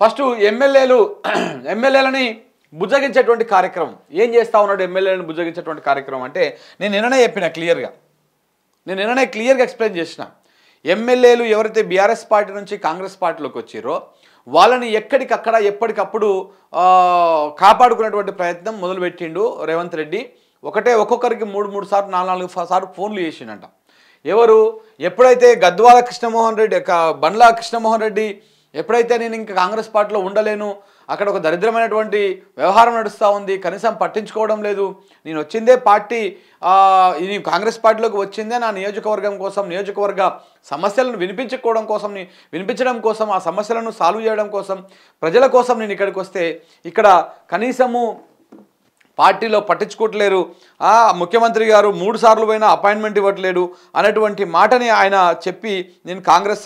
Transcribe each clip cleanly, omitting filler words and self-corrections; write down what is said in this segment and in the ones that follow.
First ఎమ్మెల్యేలని బుజ్జగించేటువంటి కార్యక్రమం ఏం చేస్తా ఉన్నాడు? ఎమ్మెల్యేలను బుజ్జగించేటువంటి కార్యక్రమం అంటే నేను నిన్ననే చెప్పిన క్లియర్గా ఎక్స్ప్లెయిన్ చేసిన. ఎమ్మెల్యేలు ఎవరైతే బీఆర్ఎస్ పార్టీ నుంచి కాంగ్రెస్ పార్టీలోకి వచ్చారో వాళ్ళని ఎక్కడికక్కడ ఎప్పటికప్పుడు కాపాడుకునేటువంటి ప్రయత్నం మొదలుపెట్టిండు రేవంత్ రెడ్డి. ఒక్కొక్కరికి 3 సార్లు 4 సార్లు ఫోన్లు చేసిండంట. ఎవరు? ఎప్పుడైతే గద్వాల కృష్ణమోహన్ రెడ్డి, బండ్ల కృష్ణమోహన్ రెడ్డి ఎప్పుడైతే నేను ఇంకా కాంగ్రెస్ పార్టీలో ఉండలేను, అక్కడ ఒక దరిద్రమైనటువంటి వ్యవహారం నడుస్తూ ఉంది, కనీసం పట్టించుకోవడం లేదు, నేను వచ్చిందే పార్టీ ఇది కాంగ్రెస్ పార్టీలోకి వచ్చిందే నా నియోజకవర్గం కోసం, నియోజకవర్గ సమస్యలను వినిపించడం కోసం, ఆ సమస్యలను సాల్వ్ చేయడం కోసం, ప్రజల కోసం నేను ఇక్కడికి వస్తే ఇక్కడ కనీసము పార్టీలో పట్టించుకోవట్లేరు, ముఖ్యమంత్రి గారు 3 సార్లు పోయినా అపాయింట్మెంట్ ఇవ్వట్లేడు అనేటువంటి మాటని ఆయన చెప్పి నేను కాంగ్రెస్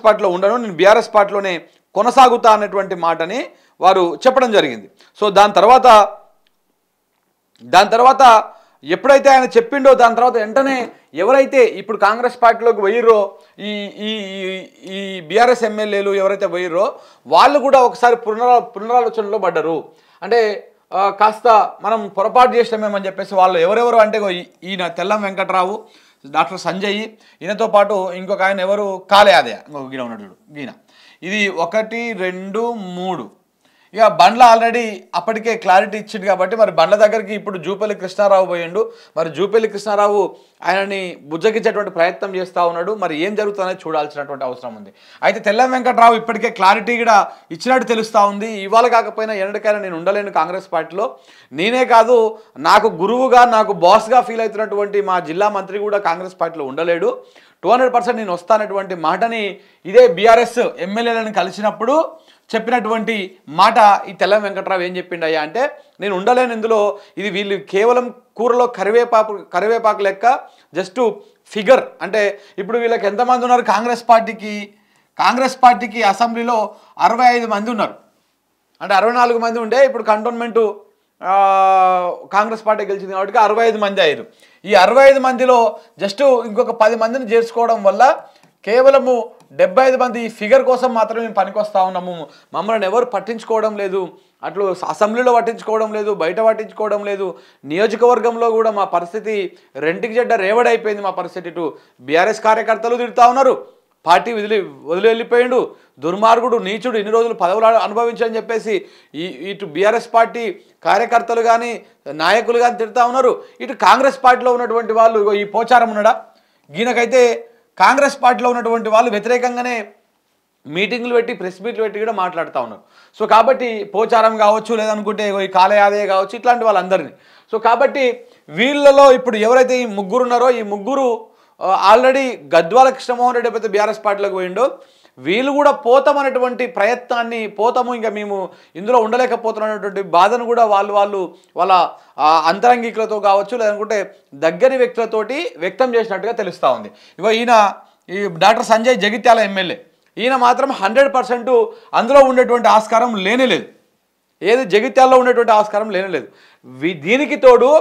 పార్టీలో ఉండను, నేను బీఆర్ఎస్ పార్టీలోనే కొనసాగుతా అన్నటువంటి మాటని వారు చెప్పడం జరిగింది. సో దాని తర్వాత ఎప్పుడైతే ఆయన చెప్పిండో దాని తర్వాత వెంటనే ఎవరైతే ఇప్పుడు కాంగ్రెస్ పార్టీలోకి పోయిర్రో ఈ బీఆర్ఎస్ ఎమ్మెల్యేలు ఎవరైతే పోయిర్రో వాళ్ళు కూడా ఒకసారి పునరాలోచనలో పడ్డరు. అంటే కాస్త మనం పొరపాటు చేసినామేమని చెప్పేసి వాళ్ళు ఎవరెవరు అంటే ఈయన తెల్లం వెంకట్రావు, డాక్టర్ సంజయ్, ఈయనతో పాటు ఇంకొక ఆయన ఎవరు కాలే ఆదయ, ఇంకొక గీన ఉన్నాడు గీన. ఇది 1 2 3 ఇక బండ్ల ఆల్రెడీ అప్పటికే క్లారిటీ ఇచ్చింది కాబట్టి మరి బండ్ల దగ్గరికి ఇప్పుడు జూపల్లి కృష్ణారావు పోయిండు. మరి జూపల్లి కృష్ణారావు ఆయనని బుజ్జగించేటువంటి ప్రయత్నం చేస్తూ ఉన్నాడు. మరి ఏం జరుగుతుందనేది చూడాల్సినటువంటి అవసరం ఉంది. అయితే తెల్లం వెంకట్రావు ఇప్పటికే క్లారిటీ కూడా ఇచ్చినట్టు తెలుస్తూ ఉంది. ఇవాళ కాకపోయినా ఎన్నటికైనా నేను ఉండలేను కాంగ్రెస్ పార్టీలో, నేనే కాదు నాకు గురువుగా నాకు బాస్గా ఫీల్ అవుతున్నటువంటి మా జిల్లా మంత్రి కూడా కాంగ్రెస్ పార్టీలో ఉండలేడు, 200% నేను వస్తానటువంటి మాటని ఇదే బీఆర్ఎస్ ఎమ్మెల్యేలను కలిసినప్పుడు చెప్పినటువంటి మాట ఈ తెల్లం వెంకట్రావు ఏం చెప్పిండయ్యా అంటే నేను ఉండలేను ఇందులో, ఇది వీళ్ళు కేవలం కూరలో కరివేపాకు లెక్క జస్ట్ ఫిగర్. అంటే ఇప్పుడు వీళ్ళకి ఎంతమంది ఉన్నారు కాంగ్రెస్ పార్టీకి అసెంబ్లీలో 65 మంది ఉన్నారు. అంటే 64 మంది ఉండే, ఇప్పుడు కంటోన్మెంటు కాంగ్రెస్ పార్టీ గెలిచింది కాబట్టి 65 మంది అయ్యారు. ఈ 65 మందిలో జస్ట్ ఇంకొక 10 మందిని చేర్చుకోవడం వల్ల కేవలము 75 మంది ఈ ఫిగర్ కోసం మాత్రమే మేము పనికొస్తా ఉన్నాము, మమ్మల్ని ఎవరు పట్టించుకోవడం లేదు, అట్లు అసెంబ్లీలో పట్టించుకోవడం లేదు, బయట పట్టించుకోవడం లేదు, నియోజకవర్గంలో కూడా మా పరిస్థితి రెంటికి జడ్డ రేవడైపోయింది మా పరిస్థితి. ఇటు బీఆర్ఎస్ కార్యకర్తలు తిడుతూ ఉన్నారు, పార్టీ వదిలి వెళ్ళిపోయిండు, దుర్మార్గుడు, నీచుడు, ఇన్ని రోజులు పదవులు అనుభవించని చెప్పేసి ఇటు బీఆర్ఎస్ పార్టీ కార్యకర్తలు కానీ నాయకులు కానీ తిడుతూ ఉన్నారు. ఇటు కాంగ్రెస్ పార్టీలో ఉన్నటువంటి వాళ్ళు, ఈ పోచారం ఉన్నాడా, ఈయనకైతే కాంగ్రెస్ పార్టీలో ఉన్నటువంటి వాళ్ళు వ్యతిరేకంగానే మీటింగ్లు పెట్టి ప్రెస్ మీట్లు పెట్టి కూడా మాట్లాడుతూ ఉన్నారు. సో కాబట్టి పోచారం కావచ్చు, లేదనుకుంటే ఈ కాలయాదే కావచ్చు, ఇట్లాంటి వాళ్ళందరినీ. సో కాబట్టి వీళ్ళలో ఇప్పుడు ఎవరైతే ఈ ముగ్గురు ఉన్నారో ఈ ముగ్గురు ఆల్రెడీ గద్వాల కృష్ణమోహన్ రెడ్డి ఎప్పుడైతే బీఆర్ఎస్ పార్టీలోకి పోయిండో వీళ్ళు కూడా పోతామనేటువంటి ప్రయత్నాన్ని, పోతాము ఇంకా మేము ఇందులో ఉండలేకపోతున్నటువంటి బాధను కూడా వాళ్ళ అంతరంగికులతో కావచ్చు, లేదనుకుంటే దగ్గరి వ్యక్తులతోటి వ్యక్తం చేసినట్టుగా తెలుస్తూ ఉంది. ఈ డాక్టర్ సంజయ్ జగిత్యాల ఎమ్మెల్యే, ఈయన మాత్రం 100% అందులో ఉండేటువంటి ఆస్కారం లేనేలేదు, ఏది జగిత్యాల్లో ఉండేటువంటి ఆస్కారం లేనేలేదు. దీనికి తోడు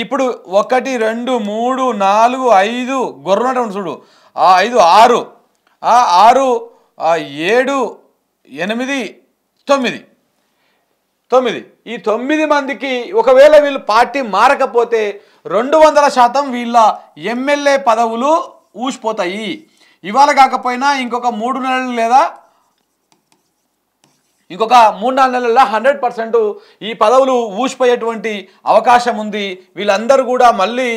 ఇప్పుడు 1 2 3 4 5 గొర్రెనటువంటి చూడు, 5 6 6 7 8 9 ఈ 9 మందికి ఒకవేళ వీళ్ళు పార్టీ మారకపోతే 200% వీళ్ళ ఎమ్మెల్యే పదవులు ఊసిపోతాయి. ఇవాళ కాకపోయినా ఇంకొక 3 నెలలు లేదా ఇంకొక 3-4 నెలల్లో 100% ఈ పదవులు ఊసిపోయేటువంటి అవకాశం ఉంది. వీళ్ళందరూ కూడా మళ్ళీ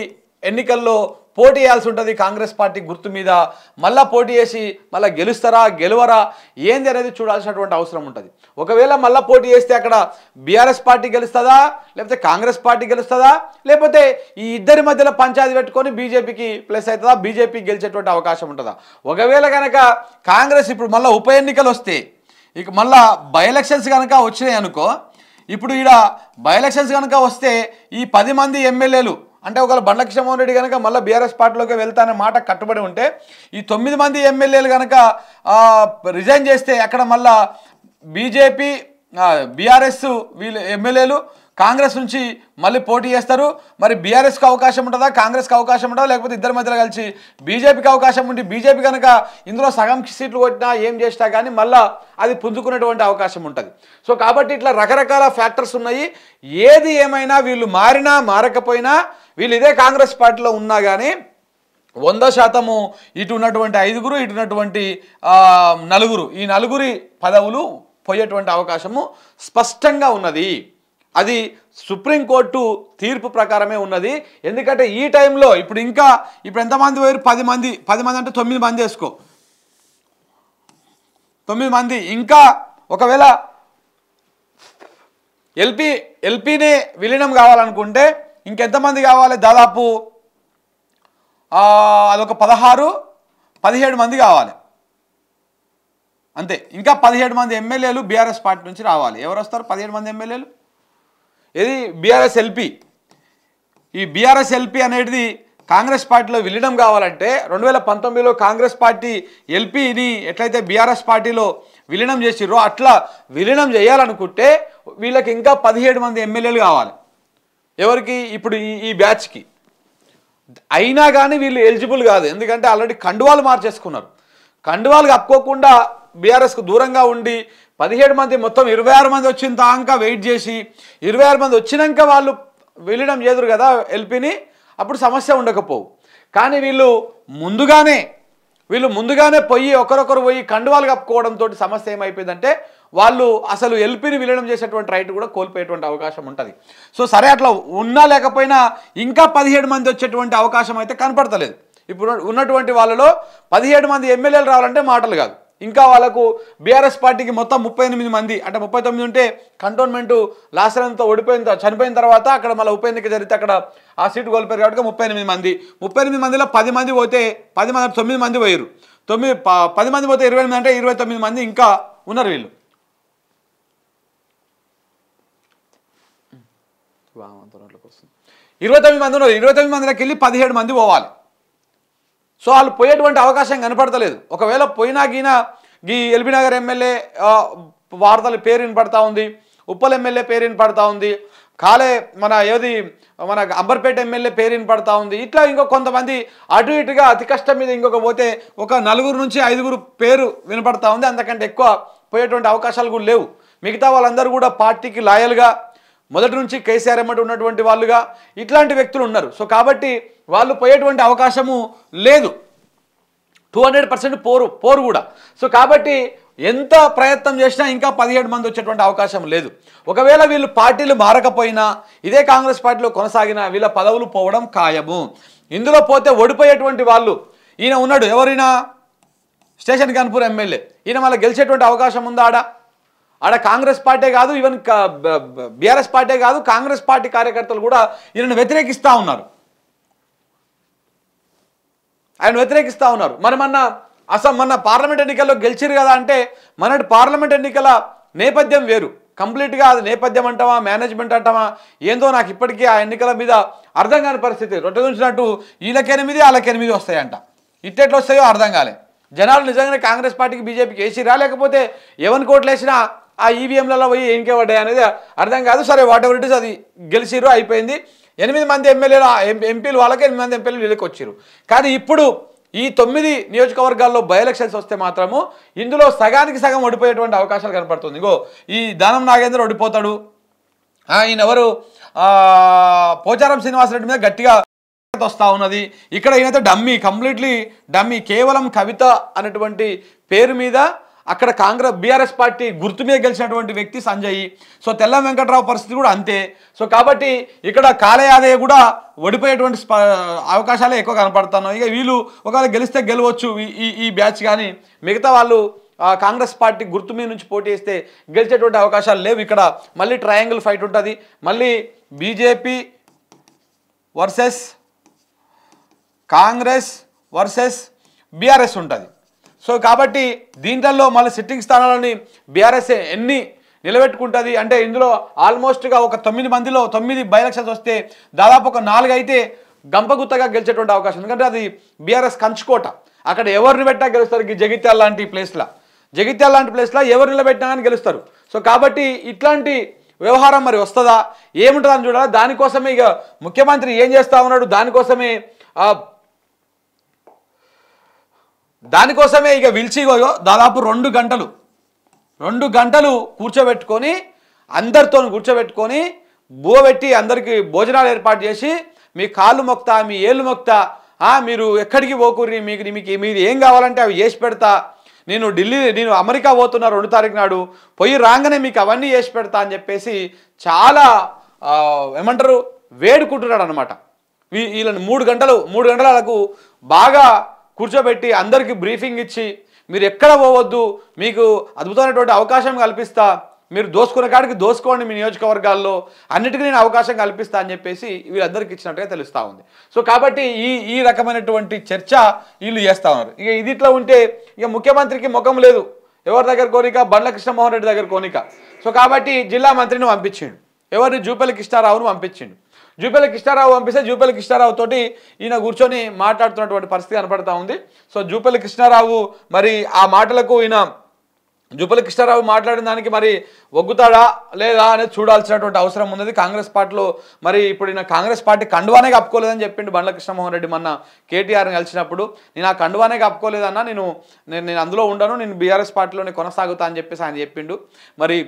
ఎన్నికల్లో పోటీ చేయాల్సి ఉంటుంది కాంగ్రెస్ పార్టీ గుర్తు మీద. మళ్ళీ పోటీ చేసి మళ్ళీ గెలుస్తారా గెలవరా ఏంది అనేది చూడాల్సినటువంటి అవసరం ఉంటుంది. ఒకవేళ మళ్ళీ పోటీ చేస్తే అక్కడ బీఆర్ఎస్ పార్టీ గెలుస్తుందా, లేకపోతే కాంగ్రెస్ పార్టీ గెలుస్తుందా, లేకపోతే ఈ ఇద్దరి మధ్యలో పంచాయతీ పెట్టుకొని బీజేపీకి ప్లస్ అవుతుందా, బీజేపీకి గెలిచేటువంటి అవకాశం ఉంటుందా. ఒకవేళ కనుక కాంగ్రెస్ ఇప్పుడు మళ్ళీ ఉప ఎన్నికలు వస్తే, ఇక మళ్ళీ బై ఎలక్షన్స్ కనుక వచ్చినాయి అనుకో, ఇప్పుడు ఈడ బై ఎలక్షన్స్ కనుక వస్తే ఈ 10 మంది ఎమ్మెల్యేలు అంటే ఒకవేళ బండ్ల కృష్ణమోహన్ రెడ్డి కనుక మళ్ళీ బీఆర్ఎస్ పార్టీలోకి వెళ్తానే మాట కట్టుబడి ఉంటే ఈ 9 మంది ఎమ్మెల్యేలు కనుక రిజైన్ చేస్తే అక్కడ మళ్ళీ బీజేపీ బీఆర్ఎస్ వీళ్ళు ఎమ్మెల్యేలు కాంగ్రెస్ నుంచి మళ్ళీ పోటీ చేస్తారు. మరి బీఆర్ఎస్కి అవకాశం ఉంటుందా, కాంగ్రెస్కి అవకాశం ఉంటుందా, లేకపోతే ఇద్దరి మధ్యలో కలిసి బీజేపీకి అవకాశం ఉండి బీజేపీ కనుక ఇందులో సగం సీట్లు కొట్టినా ఏం చేసినా కానీ మళ్ళీ అది పుంజుకునేటువంటి అవకాశం ఉంటుంది. సో కాబట్టి ఇట్లా రకరకాల ఫ్యాక్టర్స్ ఉన్నాయి. ఏది ఏమైనా వీళ్ళు మారినా మారకపోయినా వీళ్ళు ఇదే కాంగ్రెస్ పార్టీలో ఉన్నా కానీ 100% ఇటు ఉన్నటువంటి 5గురు ఇటు ఉన్నటువంటి 4గురు ఈ 4గురి పదవులు పోయేటువంటి అవకాశము స్పష్టంగా ఉన్నది. అది సుప్రీంకోర్టు తీర్పు ప్రకారమే ఉన్నది. ఎందుకంటే ఈ టైంలో ఇప్పుడు ఎంతమంది పోయారు? 10 మంది అంటే 9 మంది వేసుకో, 9 మంది. ఇంకా ఒకవేళ ఎల్పీనే విలీనం కావాలనుకుంటే ఇంకెంతమంది కావాలి? దాదాపు అదొక 16-17 మంది కావాలి అంతే. ఇంకా 17 మంది ఎమ్మెల్యేలు బీఆర్ఎస్ పార్టీ నుంచి రావాలి. ఎవరు వస్తారు? 17 మంది ఎమ్మెల్యేలు. ఇది బీఆర్ఎస్ ఎల్పీ. ఈ బీఆర్ఎస్ ఎల్పీ అనేది కాంగ్రెస్ పార్టీలో విలీనం కావాలంటే 2019లో కాంగ్రెస్ పార్టీ ఎల్పీని ఎట్లయితే బీఆర్ఎస్ పార్టీలో విలీనం చేసిర్రో అట్లా విలీనం చేయాలనుకుంటే వీళ్ళకి ఇంకా 17 మంది ఎమ్మెల్యేలు కావాలి. ఎవరికి? ఇప్పుడు ఈ బ్యాచ్కి. అయినా కానీ వీళ్ళు ఎలిజిబుల్ కాదు. ఎందుకంటే ఆల్రెడీ కండువాలు మార్చేసుకున్నారు. కండువాలు కప్పుకోకుండా బీఆర్ఎస్కు దూరంగా ఉండి 17 మంది మొత్తం 26 మంది వచ్చిన దాకా వెయిట్ చేసి 26 మంది వచ్చినాక వాళ్ళు విలీనం చేదురు కదా ఎల్పీని, అప్పుడు సమస్య ఉండకపోవు. కానీ వీళ్ళు ముందుగానే పోయి ఒకరొకరు పోయి కండువాలు కప్పుకోవడంతో సమస్య ఏమైపోయిందంటే వాళ్ళు అసలు ఎల్పీని విలీనం చేసేటువంటి రైట్ కూడా కోల్పోయేటువంటి అవకాశం ఉంటుంది. సో సరే, అట్లా ఉన్నా లేకపోయినా ఇంకా 17 మంది వచ్చేటువంటి అవకాశం అయితే కనపడతలేదు. ఇప్పుడు ఉన్నటువంటి వాళ్ళలో 17 మంది ఎమ్మెల్యేలు రావాలంటే మాటలు కాదు. ఇంకా వాళ్ళకు బీఆర్ఎస్ పార్టీకి మొత్తం 38 మంది అంటే 39 ఉంటే కంటోన్మెంటు లాస్ట్ టైంతో చనిపోయిన తర్వాత అక్కడ మళ్ళీ ఉప ఎన్నిక జరిగితే అక్కడ ఆ సీటు కోల్పోయారు కాబట్టి 38 మంది. 38 మందిలో 10 మంది పోతే 9 మంది పోయారు. 10 మంది పోతే 28 అంటే 29 మంది ఇంకా ఉన్నారు వీళ్ళు. 29 మంది ఉన్నారు. 29 మందిలోకి వెళ్ళి 17 మంది పోవాలి. సో వాళ్ళు పోయేటువంటి అవకాశం కనపడతలేదు. ఒకవేళ పోయినా ఈ ఎల్బీ నగర్ ఎమ్మెల్యే వార్తల పేరు వినపడతా ఉంది, ఉప్పల్ ఎమ్మెల్యే పేరు వినపడతా ఉంది, మన అంబర్పేట ఎమ్మెల్యే పేరు వినపడతా ఉంది. ఇట్లా ఇంకో కొంతమంది అటు ఇటుగా అతి కష్టం మీద ఇంకొక పోతే ఒక 4 నుంచి 5 పేరు వినపడతా ఉంది. అంతకంటే ఎక్కువ పోయేటువంటి అవకాశాలు కూడా లేవు. మిగతా వాళ్ళందరూ కూడా పార్టీకి లాయల్గా మొదటి నుంచి కేసీఆర్ ఎమ్మటి ఉన్నటువంటి వాళ్ళుగా ఇట్లాంటి వ్యక్తులు ఉన్నారు. సో కాబట్టి వాళ్ళు పోయేటువంటి అవకాశము లేదు. 200% పోరు కూడా. సో కాబట్టి ఎంత ప్రయత్నం చేసినా ఇంకా 17 మంది వచ్చేటువంటి అవకాశం లేదు. ఒకవేళ వీళ్ళు పార్టీలు మారకపోయినా ఇదే కాంగ్రెస్ పార్టీలో కొనసాగినా వీళ్ళ పదవులు పోవడం ఖాయము. ఇందులో పోతే ఓడిపోయేటువంటి వాళ్ళు ఈయన ఉన్నాడు. ఎవరైనా స్టేషన్ కన్పూర్ ఎమ్మెల్యే, ఈయన మళ్ళీ గెలిచేటువంటి అవకాశం ఉందా? ఆడ కాంగ్రెస్ పార్టీ కాదు, ఈవెన్ బీఆర్ఎస్ పార్టీ కాదు, కాంగ్రెస్ పార్టీ కార్యకర్తలు కూడా ఈయనను వ్యతిరేకిస్తూ ఉన్నారు. మరి మొన్న పార్లమెంట్ ఎన్నికల్లో గెలిచిరు కదా అంటే మనటి పార్లమెంట్ ఎన్నికల నేపథ్యం వేరు. కంప్లీట్గా అది నేపథ్యం అంటావా, మేనేజ్మెంట్ అంటావా, ఏందో నాకు ఇప్పటికీ ఆ ఎన్నికల మీద అర్థం కాని పరిస్థితి. రొట్టె ఉంచినట్టు వీళ్ళకి 8 వాళ్ళకి 8 వస్తాయంట. ఇట్టెట్లు వస్తాయో అర్థం కాలే. జనాలు నిజంగానే కాంగ్రెస్ పార్టీకి బీజేపీకి వేసిరా, లేకపోతే ఎవరి కోట్లు వేసినా ఆ ఈవీఎంలలో పోయి ఏంకే పడ్డాయి అనేది అర్థం కాదు. సరే, వాట్ ఎవర్ ఇట్ ఇస్, అది గెలిచిరు, అయిపోయింది. 8 మంది ఎమ్మెల్యేలు ఎంపీలు వాళ్ళకి 8 మంది ఎంపీలు వీళ్ళకి వచ్చారు. కానీ ఇప్పుడు ఈ 9 నియోజకవర్గాల్లో బై ఎలక్షన్స్ వస్తే మాత్రము ఇందులో సగానికి సగం ఓడిపోయేటువంటి అవకాశాలు కనపడుతుంది. ఇగో ఈ దానం నాగేంద్ర ఓడిపోతాడు. ఈయన ఎవరు పోచారం శ్రీనివాసరెడ్డి మీద గట్టిగా వస్తూ ఉన్నది. ఇక్కడ ఈయనైతే కంప్లీట్లీ డమ్మీ. కేవలం కవిత అనేటువంటి పేరు మీద అక్కడ బీఆర్ఎస్ పార్టీ గుర్తు మీద గెలిచినటువంటి వ్యక్తి సంజయ్. సో తెల్లం వెంకట్రావు పరిస్థితి కూడా అంతే. సో కాబట్టి ఇక్కడ కాళయాదయ్య కూడా ఓడిపోయేటువంటి అవకాశాలే ఎక్కువ కనపడుతున్నాయి. ఇక వీళ్ళు ఒకవేళ గెలిస్తే గెలవచ్చు ఈ బ్యాచ్, కానీ మిగతా వాళ్ళు కాంగ్రెస్ పార్టీ గుర్తు మీద నుంచి పోటీ చేస్తే గెలిచేటువంటి అవకాశాలు లేవు. ఇక్కడ మళ్ళీ ట్రయాంగిల్ ఫైట్ ఉంటుంది. మళ్ళీ BJP versus Congress versus BRS ఉంటుంది. సో కాబట్టి దీంట్లో మళ్ళీ సిట్టింగ్ స్థానాలని బీఆర్ఎస్ ఎన్ని నిలబెట్టుకుంటుంది అంటే ఇందులో ఆల్మోస్ట్గా ఒక 9 మందిలో 9 బై ఎలక్షన్స్ వస్తే దాదాపు ఒక 4 అయితే గంపగుత్తగా గెలిచేటువంటి అవకాశం. ఎందుకంటే అది బీఆర్ఎస్ కంచుకోట. అక్కడ ఎవరిని పెట్టా గెలుస్తారు. జగిత్యాల లాంటి ప్లేస్లో ఎవరు నిలబెట్టినా కానీ గెలుస్తారు. సో కాబట్టి ఇట్లాంటి వ్యవహారం మరి వస్తుందా ఏముంటుందని చూడాలి. దానికోసమే ఇక ముఖ్యమంత్రి ఏం చేస్తా ఉన్నాడు, దానికోసమే ఇక పిలిచి దాదాపు 2 గంటలు కూర్చోబెట్టుకొని అందరితో కూర్చోబెట్టుకొని బువ్వబెట్టి అందరికీ భోజనాలు ఏర్పాటు చేసి మీ కాళ్ళు మొక్తా మీ ఏళ్ళు మొక్తా, మీరు ఎక్కడికి పోకుర్రి, మీకు ఏం కావాలంటే అవి చేసి పెడతా, నేను అమెరికా పోతున్నా 2 తారీఖు నాడు, పోయి రాగానే మీకు అవన్నీ చేసి పెడతా అని చెప్పేసి చాలా ఏమంటారు వేడుకుంటున్నాడు అనమాట. వీళ్ళని 3 గంటలకు బాగా కూర్చోబెట్టి అందరికీ బ్రీఫింగ్ ఇచ్చి మీరు ఎక్కడ పోవద్దు, మీకు అద్భుతమైనటువంటి అవకాశం కల్పిస్తా, మీరు దోసుకునే కాడికి దోసుకోండి, మీ నియోజకవర్గాల్లో అన్నిటికీ నేను అవకాశం కల్పిస్తా అని చెప్పేసి వీళ్ళందరికీ ఇచ్చినట్టుగా తెలుస్తూ ఉంది. సో కాబట్టి ఈ రకమైనటువంటి చర్చ వీళ్ళు చేస్తూ ఉన్నారు. ఇక ఇది ఇట్లా ఉంటే ఇక ముఖ్యమంత్రికి ముఖం లేదు, ఎవరి దగ్గర కోరిక, బండ్ల కృష్ణమోహన్ రెడ్డి దగ్గర కోరిక. సో కాబట్టి జిల్లా మంత్రిని పంపించిండు, ఎవరిని జూపల్లి కృష్ణారావును పంపించిండు. జూపల్లి కృష్ణారావు పంపిస్తే జూపల్లి కృష్ణారావు తోటి ఈయన కూర్చొని మాట్లాడుతున్నటువంటి పరిస్థితి కనపడతా ఉంది. సో జూపల్లి కృష్ణారావు మరి ఆ మాటలకు జూపల్లి కృష్ణారావు మాట్లాడిన దానికి మరి ఒగ్గుతాడా లేదా అనేది చూడాల్సినటువంటి అవసరం ఉన్నది. కాంగ్రెస్ పార్టీలో మరి ఇప్పుడు ఈయన కాంగ్రెస్ పార్టీ కండువానే కప్పుకోలేదని చెప్పిండు బండ్ల కృష్ణమోహన్ రెడ్డి మొన్న కేటీఆర్ని కలిసినప్పుడు. నేను ఆ కండువానే కప్పుకోలేదన్నా, నేను అందులో ఉండను, నేను బీఆర్ఎస్ పార్టీలోనే కొనసాగుతా అని చెప్పేసి ఆయన చెప్పిండు. మరి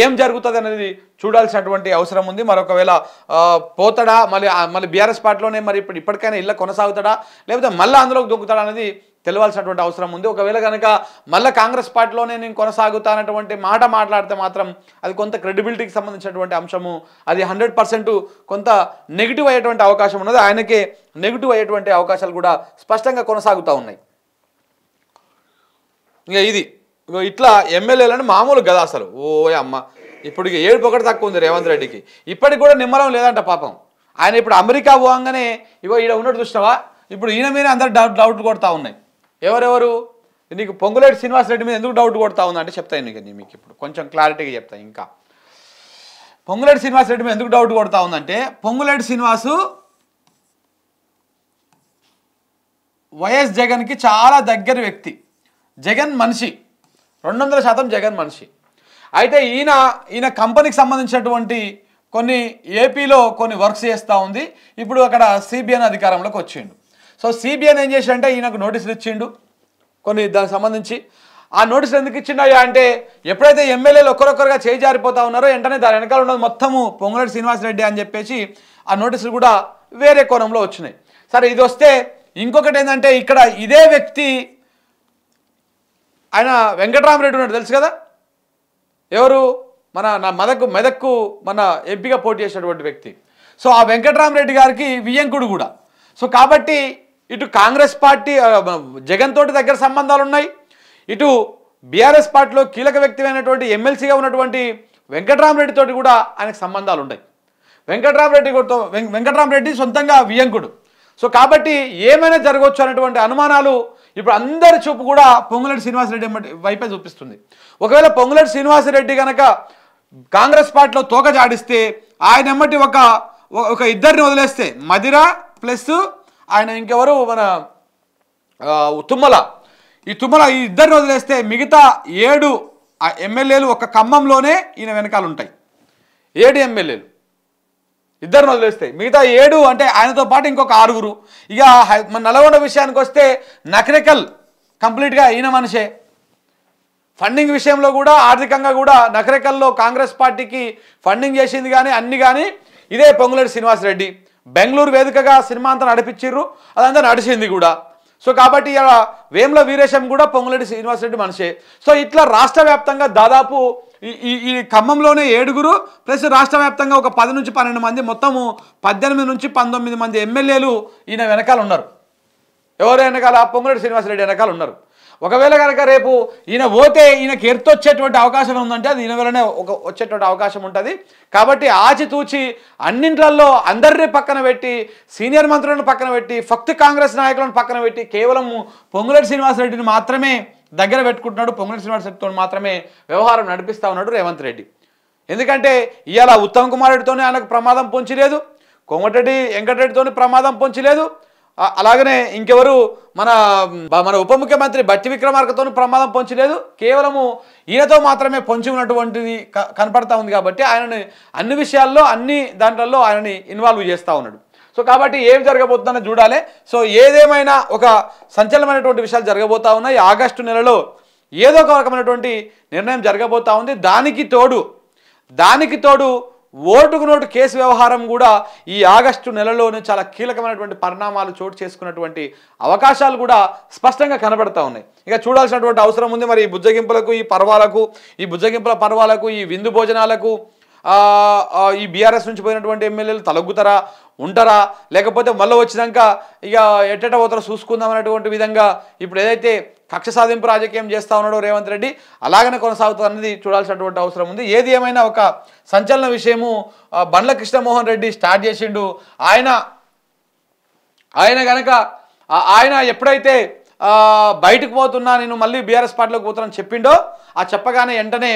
ఏం జరుగుతుంది అనేది చూడాల్సినటువంటి అవసరం ఉంది. మరొకవేళ పోతాడా మళ్ళీ బీఆర్ఎస్ పార్టీలోనే మరి ఇప్పటికైనా ఇళ్ళ కొనసాగుతాడా లేకపోతే మళ్ళీ అందులోకి దొక్కుతాడా అనేది తెలియాల్సినటువంటి అవసరం ఉంది. ఒకవేళ కనుక మళ్ళీ కాంగ్రెస్ పార్టీలోనే నేను కొనసాగుతా అన్నటువంటి మాట మాట్లాడితే మాత్రం అది కొంత క్రెడిబిలిటీకి సంబంధించినటువంటి అంశము, అది 100% కొంత నెగిటివ్ అయ్యేటువంటి అవకాశం ఉన్నది. ఆయనకే నెగిటివ్ అయ్యేటువంటి అవకాశాలు కూడా స్పష్టంగా కొనసాగుతూ ఉన్నాయి. ఇక ఇట్లా ఎమ్మెల్యేలను మామూలు కదా అసలు. అమ్మ ఇప్పుడు ఏడుపు ఒకటి తక్కువ ఉంది రేవంత్ రెడ్డికి, ఇప్పటికి కూడా నిమ్మలం లేదంట పాపం. ఆయన ఇప్పుడు అమెరికా పోగానే ఈడ ఉన్నట్టు చూసినావా, ఇప్పుడు ఈయన మీద అందరు డౌట్ కొడతా ఉన్నాయి. ఎవరెవరు, నీకు పొంగులేటి శ్రీనివాసరెడ్డి మీద ఎందుకు డౌట్ కొడతా ఉందంటే చెప్తాను ఇక మీకు ఇప్పుడు కొంచెం క్లారిటీగా చెప్తాను. ఇంకా పొంగులేటి శ్రీనివాసరెడ్డి మీద ఎందుకు డౌట్ కొడతా ఉందంటే, పొంగులేటి శ్రీనివాసు వైఎస్ జగన్కి చాలా దగ్గర వ్యక్తి, జగన్ మనిషి, 200% జగన్ మనిషి. అయితే ఈయన కంపెనీకి సంబంధించినటువంటి కొన్ని ఏపీలో కొన్ని వర్క్స్ చేస్తూ ఉంది. ఇప్పుడు అక్కడ సిబిఎన్ అధికారంలోకి వచ్చిండు. సో సిబిఎన్ ఏం చేసిండంటే ఈయనకు నోటీసులు ఇచ్చిండు కొన్ని దానికి సంబంధించి. ఆ నోటీసులు ఎందుకు ఇచ్చిండయా అంటే, ఎప్పుడైతే ఎమ్మెల్యేలు ఒక్కరొక్కరుగా చేయి జారిపోతా ఉన్నారో వెంటనే దాని వెనకాల ఉన్నది మొత్తము పొంగులేటి శ్రీనివాసరెడ్డి అని చెప్పేసి ఆ నోటీసులు కూడా వేరే కోణంలో వచ్చినాయి. సరే ఇది వస్తే ఇంకొకటి ఏంటంటే, ఇక్కడ ఇదే వ్యక్తి ఆయన వెంకట్రామరెడ్డి ఉన్నాడు తెలుసు కదా, ఎవరు మన మెదక్కు మన ఎంపీగా పోటీ చేసినటువంటి వ్యక్తి. సో ఆ వెంకట్రామరెడ్డి గారికి వియ్యంకుడు కూడా. సో కాబట్టి ఇటు కాంగ్రెస్ పార్టీ జగన్ తోటి దగ్గర సంబంధాలు ఉన్నాయి, ఇటు బీఆర్ఎస్ పార్టీలో కీలక వ్యక్తి అయినటువంటి ఎమ్మెల్సీగా ఉన్నటువంటి వెంకట్రామరెడ్డి తోటి కూడా ఆయనకు సంబంధాలు ఉన్నాయి. వెంకట్రామరెడ్డి సొంతంగా వియ్యంకుడు. సో కాబట్టి ఏమైనా జరగవచ్చు అనేటువంటి అనుమానాలు ఇప్పుడు అందరి చూపు కూడా పొంగులేటి శ్రీనివాసరెడ్డి వైపే చూపిస్తుంది. ఒకవేళ పొంగులేటి శ్రీనివాసరెడ్డి కనుక కాంగ్రెస్ పార్టీలో తోక జాడిస్తే, ఆయన ఎమ్మటి ఒక ఇద్దరిని వదిలేస్తే, మదిర ప్లస్ ఆయన ఇంకెవరు మన తుమ్మల, ఈ ఇద్దరిని వదిలేస్తే మిగతా 7 ఎమ్మెల్యేలు ఒక ఖమ్మంలోనే ఈయన వెనకాల ఉంటాయి. 7 ఎమ్మెల్యేలు ఇద్దరిని వదిలేస్తే మిగతా 7 అంటే ఆయనతో పాటు ఇంకొక 6. ఇక మన నల్గొండ విషయానికి వస్తే నకరేకల్ కంప్లీట్గా ఈయన మనిషే. ఫండింగ్ విషయంలో కూడా ఆర్థికంగా కూడా నకరేకల్లో కాంగ్రెస్ పార్టీకి ఫండింగ్ చేసింది కానీ అన్ని కానీ ఇదే పొంగులేటి శ్రీనివాసరెడ్డి. బెంగళూరు వేదికగా సినిమా అంతా నడిపించిర్రు, అదంతా నడిచింది కూడా. సో కాబట్టి ఇలా వేముల వీరేశం కూడా పొంగులేటి శ్రీనివాసరెడ్డి మనిషే. సో ఇట్లా రాష్ట్ర వ్యాప్తంగా దాదాపు ఈ ఖమ్మంలోనే 7 ప్లస్ రాష్ట్ర వ్యాప్తంగా ఒక 10 నుంచి 12 మంది, మొత్తము 18 నుంచి 19 మంది ఎమ్మెల్యేలు ఈయన వెనకాల ఉన్నారు. ఎవరు వెనకాల? పొంగులేటి శ్రీనివాసరెడ్డి వెనకాల ఉన్నారు. ఒకవేళ కనుక రేపు ఈయన పోతే ఈయనకి ఎర్తొచ్చేటువంటి అవకాశం ఉందంటే అది ఈయన వల్లనే వచ్చేటువంటి అవకాశం ఉంటుంది. కాబట్టి ఆచితూచి అన్నింట్లలో అందరినీ పక్కన పెట్టి, సీనియర్ మంత్రులను పక్కన పెట్టి, ఫక్త్ కాంగ్రెస్ నాయకులను పక్కన పెట్టి కేవలం పొంగులేటి శ్రీనివాసరెడ్డిని మాత్రమే దగ్గర పెట్టుకుంటున్నాడు. పొంగులేటి శ్రీనివాసరెడ్డితో మాత్రమే వ్యవహారం నడిపిస్తూ ఉన్నాడు రేవంత్ రెడ్డి. ఎందుకంటే ఇవాళ ఉత్తమ్ కుమార్ రెడ్డితోనే ఆయనకు ప్రమాదం పొంచలేదు, కోమటిరెడ్డి వెంకటరెడ్డితోని ప్రమాదం పొంచలేదు, అలాగనే ఇంకెవరు మన మన ఉప ముఖ్యమంత్రి బట్టి విక్రమార్కతో ప్రమాదం పొంచలేదు, కేవలము ఈయనతో మాత్రమే పొంచి ఉన్నటువంటిది కనపడతా ఉంది. కాబట్టి ఆయనని అన్ని విషయాల్లో అన్ని దాంట్లలో ఆయనని ఇన్వాల్వ్ చేస్తూ ఉన్నాడు. సో కాబట్టి ఏం జరగబోతుందని చూడాలి. సో ఏదేమైనా ఒక సంచలనమైనటువంటి విషయాలు జరగబోతా ఉన్నాయి. ఆగస్టు నెలలో ఏదో ఒక రకమైనటువంటి నిర్ణయం జరగబోతా ఉంది. దానికి తోడు ఓటుకు నోటు కేసు వ్యవహారం కూడా ఈ ఆగస్టు నెలలోనే చాలా కీలకమైనటువంటి పరిణామాలు చోటు చేసుకున్నటువంటి అవకాశాలు కూడా స్పష్టంగా కనబడతా ఉన్నాయి. ఇక చూడాల్సినటువంటి అవసరం ఉంది. మరి ఈ బుజ్జగింపులకు, ఈ బుజ్జగింపుల పర్వాలకు, ఈ విందు భోజనాలకు ఈ బీఆర్ఎస్ నుంచి పోయినటువంటి ఎమ్మెల్యేలు తలగ్గుతారా, ఉంటారా, లేకపోతే మళ్ళీ వచ్చినాక ఇక ఎట్టెట పోతారో చూసుకుందాం అనేటువంటి విధంగా ఇప్పుడు ఏదైతే కక్ష సాధింపు రాజకీయం చేస్తూ ఉన్నాడో రేవంత్ రెడ్డి అలాగనే కొనసాగుతుంది అనేది చూడాల్సినటువంటి అవసరం ఉంది. ఏది ఏమైనా ఒక సంచలన విషయము బండ్ల కృష్ణమోహన్ రెడ్డి స్టార్ట్ చేసిండు. ఆయన ఎప్పుడైతే బయటకు పోతున్నా, నేను మళ్ళీ బీఆర్ఎస్ పార్టీలోకి పోతానని చెప్పిండో, ఆ చెప్పగానే వెంటనే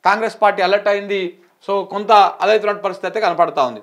కాంగ్రెస్ పార్టీ అలర్ట్ అయింది. సో కొంత అదైతున్నటువంటి పరిస్థితి అయితే కనపడతా ఉంది.